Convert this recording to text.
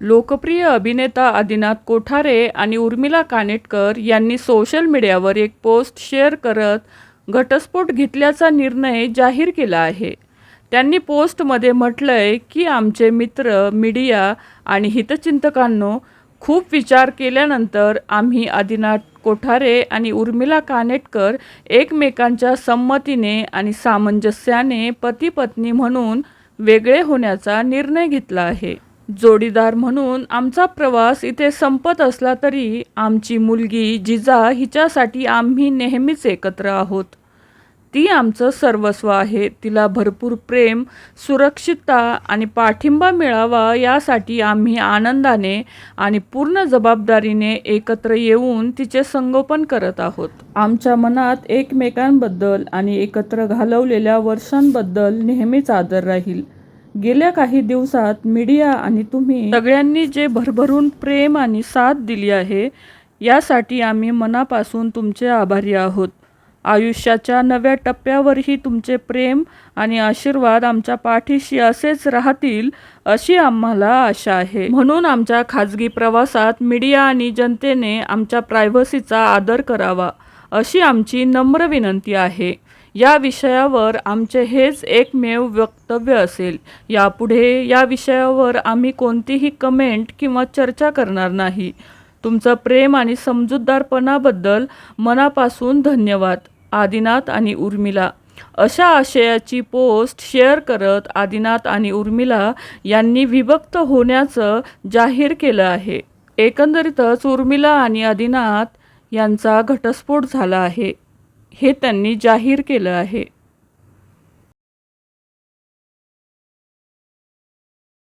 लोकप्रिय अभिनेता आदिनाथ कोठारे आणि उर्मिला कानेटकर यांनी सोशल मीडियावर एक पोस्ट शेअर करत घटस्फोट घेतल्याचा निर्णय जाहीर केला आहे. त्यांनी पोस्टमध्ये म्हटलंय की आमचे मित्र, मीडिया आणि हितचिंतकांनो, खूप विचार केल्यानंतर आम्ही आदिनाथ कोठारे आणि उर्मिला कानेटकर एकमेकांच्या संमतीने आणि सामंजस्याने पती-पत्नी म्हणून वेगळे होण्याचा निर्णय घेतला आहे. जोडीदार म्हणून आमचा प्रवास इथे संपत असला तरी आमची मुलगी जिजा हिच्यासाठी आम्ही नेहमीच एकत्र आहोत. ती आमचं सर्वस्व आहे. तिला भरपूर प्रेम, सुरक्षितता आणि पाठिंबा मिळावा यासाठी आम्ही आनंदाने आणि पूर्ण जबाबदारीने एकत्र येऊन तिचे संगोपन करत आहोत. आमच्या मनात एकमेकांबद्दल आणि एकत्र घालवलेल्या वर्षांबद्दल नेहमीच आदर राहील. गेल्या काही दिवसात मीडिया आणि तुम्ही सगळ्यांनी जे भरभरून प्रेम आणि साथ दिली आहे यासाठी आम्ही मनापासून तुमचे आभारी आहोत. आयुष्याच्या नव्या टप्प्यावरही तुमचे प्रेम आणि आशीर्वाद आमच्या पाठीशी असेच राहतील अशी आम्हाला आशा आहे. म्हणून आमच्या खाजगी प्रवासात मीडिया आणि जनतेने आमच्या प्रायव्हसीचा आदर करावा अशी आमची नम्र विनंती आहे. या विषयावर आमचे हेच एकमेव वक्तव्य असेल. यापुढे या विषयावर आम्ही कोणतीही कमेंट किंवा चर्चा करणार नाही. तुमचं प्रेम आणि समजूतदारपणाबद्दल मनापासून धन्यवाद. आदिनाथ आणि उर्मिला. अशा आशयाची पोस्ट शेअर करत आदिनाथ आणि उर्मिला यांनी विभक्त होण्याचं जाहीर केलं आहे. एकंदरीतच उर्मिला आणि आदिनाथ यांचा घटस्फोट झाला आहे हे त्यांनी जाहीर केलं आहे.